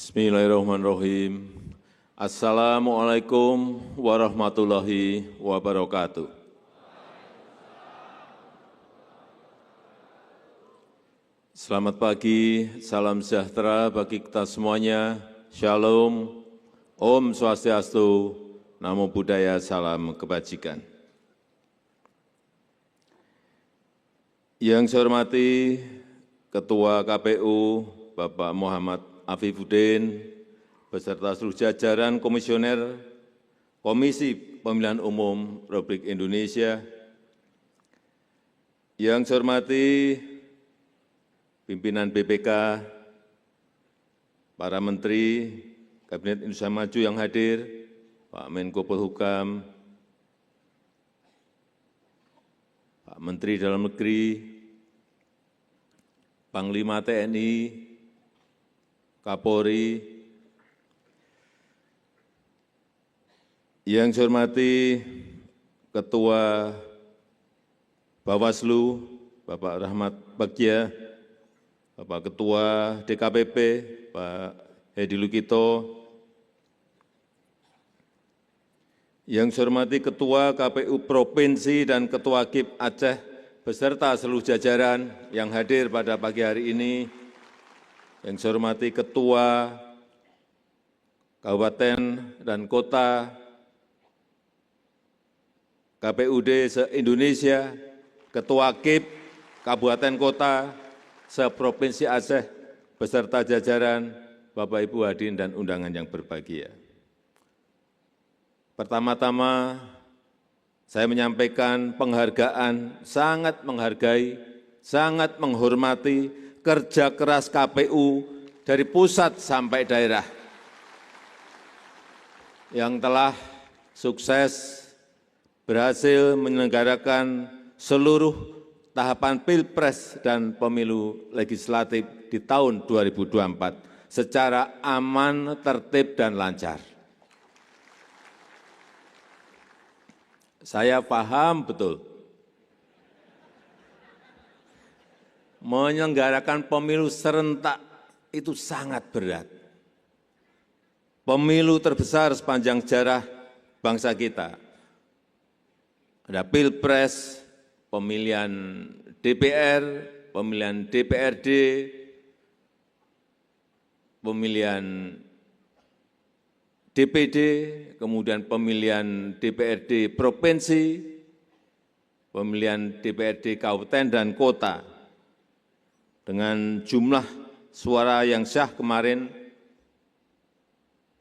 Bismillahirrahmanirrahim. Assalamualaikum warahmatullahi wabarakatuh. Selamat pagi, salam sejahtera bagi kita semuanya. Shalom, Om Swastiastu, Namo Buddhaya, salam kebajikan. Yang saya hormati Ketua KPU Bapak Muhammad Afifuddin, beserta seluruh jajaran komisioner Komisi Pemilihan Umum Republik Indonesia. Yang saya hormati pimpinan BPK, para menteri Kabinet Indonesia Maju yang hadir, Pak Menko Polhukam, Pak Menteri Dalam Negeri, Panglima TNI, Kapolri, yang saya hormati Ketua Bawaslu, Bapak Rahmat Bagja, Bapak Ketua DKPP, Pak Hedi Lukito, yang saya hormati Ketua KPU Provinsi dan Ketua KIP Aceh, beserta seluruh jajaran yang hadir pada pagi hari ini, yang saya hormati Ketua Kabupaten dan Kota KPUD se-Indonesia, Ketua KIP Kabupaten Kota se-Provinsi Aceh, beserta jajaran Bapak Ibu hadirin dan undangan yang berbahagia. Pertama-tama, saya menyampaikan penghargaan, sangat menghargai, sangat menghormati kerja keras KPU dari pusat sampai daerah yang telah sukses berhasil menyelenggarakan seluruh tahapan Pilpres dan Pemilu Legislatif di tahun 2024 secara aman, tertib, dan lancar. Saya paham betul, menyelenggarakan pemilu serentak itu sangat berat. Pemilu terbesar sepanjang sejarah bangsa kita. Ada Pilpres, pemilihan DPR, pemilihan DPRD, pemilihan DPD, kemudian pemilihan DPRD Provinsi, pemilihan DPRD Kabupaten dan Kota, dengan jumlah suara yang sah kemarin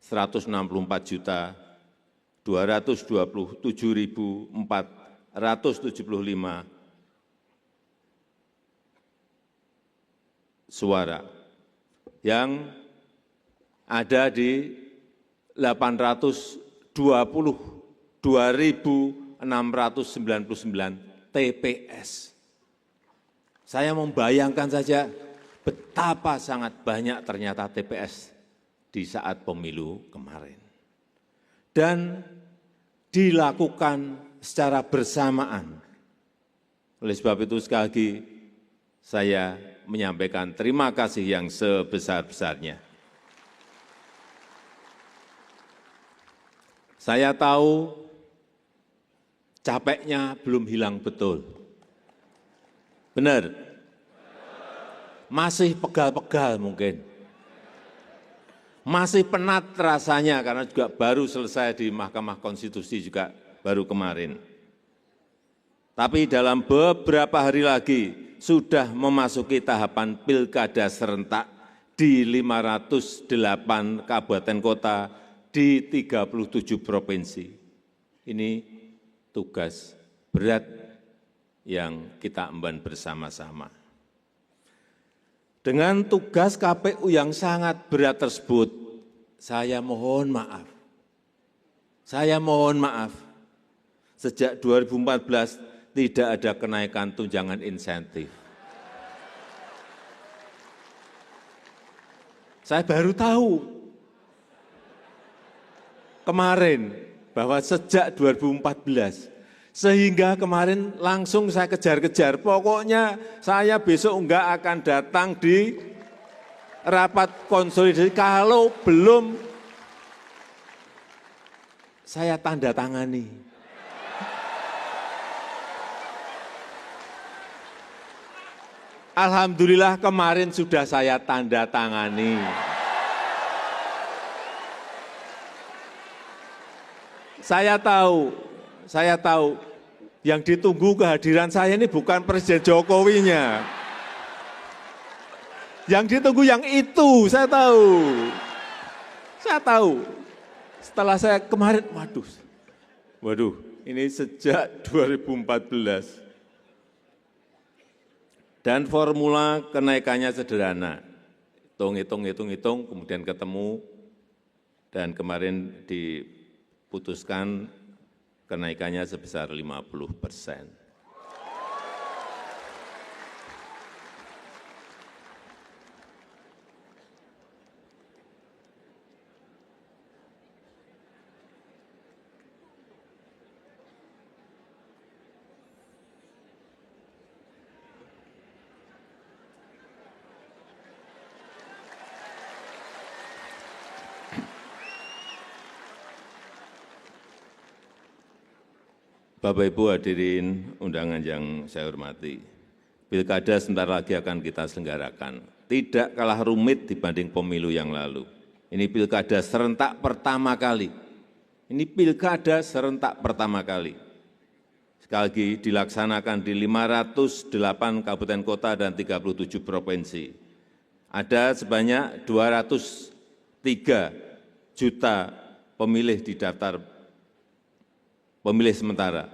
164.227.475 suara, yang ada di 822.699 TPS. Saya membayangkan saja betapa sangat banyak ternyata TPS di saat pemilu kemarin. Dan dilakukan secara bersamaan. Oleh sebab itu sekali lagi saya menyampaikan terima kasih yang sebesar-besarnya. Saya tahu capeknya belum hilang betul. Benar? Masih pegal-pegal mungkin. Masih penat rasanya karena juga baru selesai di Mahkamah Konstitusi juga baru kemarin. Tapi dalam beberapa hari lagi sudah memasuki tahapan pilkada serentak di 508 kabupaten kota di 37 provinsi. Ini tugas berat yang kita emban bersama-sama. Dengan tugas KPU yang sangat berat tersebut, saya mohon maaf. Sejak 2014 tidak ada kenaikan tunjangan insentif. Saya baru tahu kemarin bahwa sejak 2014, sehingga kemarin langsung saya kejar-kejar. Pokoknya saya besok enggak akan datang di rapat konsolidasi kalau belum saya tanda tangani. Alhamdulillah kemarin sudah saya tanda tangani. Saya tahu yang ditunggu kehadiran saya ini bukan Presiden Jokowinya. Yang ditunggu yang itu, saya tahu. Setelah saya kemarin, waduh, ini sejak 2014. Dan formula kenaikannya sederhana. Hitung, kemudian ketemu, dan kemarin diputuskan kenaikannya sebesar 50%. Bapak Ibu hadirin undangan yang saya hormati, Pilkada sebentar lagi akan kita selenggarakan. Tidak kalah rumit dibanding pemilu yang lalu. Ini Pilkada serentak pertama kali. Sekali lagi dilaksanakan di 508 kabupaten kota dan 37 provinsi. Ada sebanyak 203 juta pemilih di daftar pemilih sementara,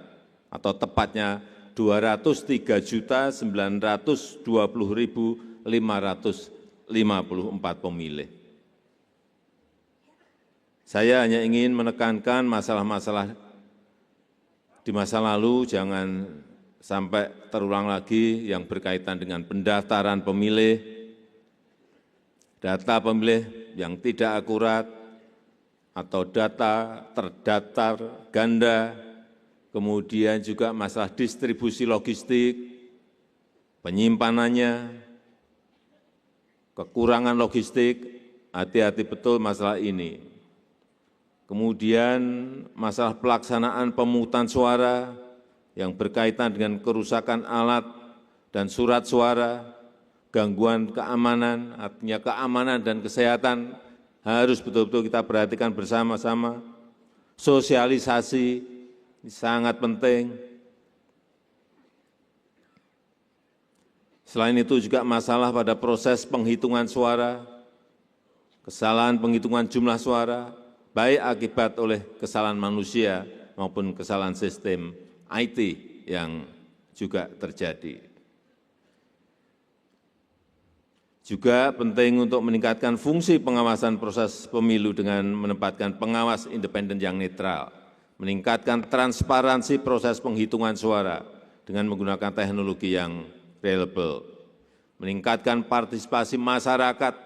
atau tepatnya 203.920.554 pemilih. Saya hanya ingin menekankan masalah-masalah di masa lalu jangan sampai terulang lagi yang berkaitan dengan pendaftaran pemilih, data pemilih yang tidak akurat, atau data terdaftar ganda, kemudian juga masalah distribusi logistik, penyimpanannya, kekurangan logistik, hati-hati betul masalah ini. Kemudian masalah pelaksanaan pemungutan suara yang berkaitan dengan kerusakan alat dan surat suara, gangguan keamanan, artinya keamanan dan kesehatan, harus betul-betul kita perhatikan bersama-sama. Sosialisasi ini sangat penting. Selain itu juga masalah pada proses penghitungan suara, kesalahan penghitungan jumlah suara, baik akibat oleh kesalahan manusia maupun kesalahan sistem IT yang juga terjadi. Juga penting untuk meningkatkan fungsi pengawasan proses pemilu dengan menempatkan pengawas independen yang netral, meningkatkan transparansi proses penghitungan suara dengan menggunakan teknologi yang reliable, meningkatkan partisipasi masyarakat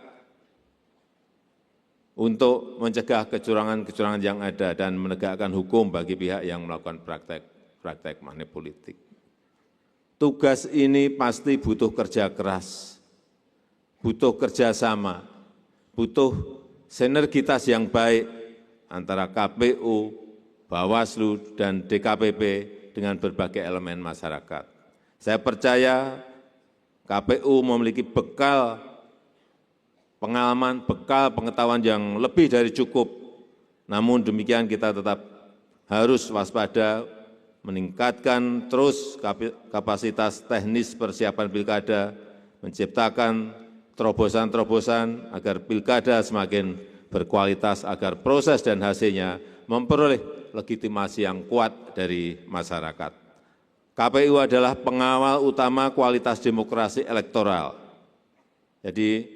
untuk mencegah kecurangan-kecurangan yang ada dan menegakkan hukum bagi pihak yang melakukan praktek money politik. Tugas ini pasti butuh kerja keras, butuh kerjasama, butuh sinergitas yang baik antara KPU, Bawaslu, dan DKPP dengan berbagai elemen masyarakat. Saya percaya KPU memiliki bekal pengalaman, bekal pengetahuan yang lebih dari cukup. Namun demikian kita tetap harus waspada, meningkatkan terus kapasitas teknis persiapan pilkada, menciptakan terobosan-terobosan agar pilkada semakin berkualitas, agar proses dan hasilnya memperoleh legitimasi yang kuat dari masyarakat. KPU adalah pengawal utama kualitas demokrasi elektoral. Jadi,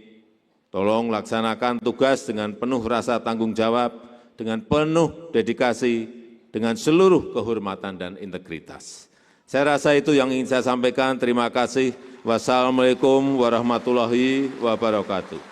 tolong laksanakan tugas dengan penuh rasa tanggung jawab, dengan penuh dedikasi, dengan seluruh kehormatan dan integritas. Saya rasa itu yang ingin saya sampaikan. Terima kasih. Wassalamualaikum warahmatullahi wabarakatuh.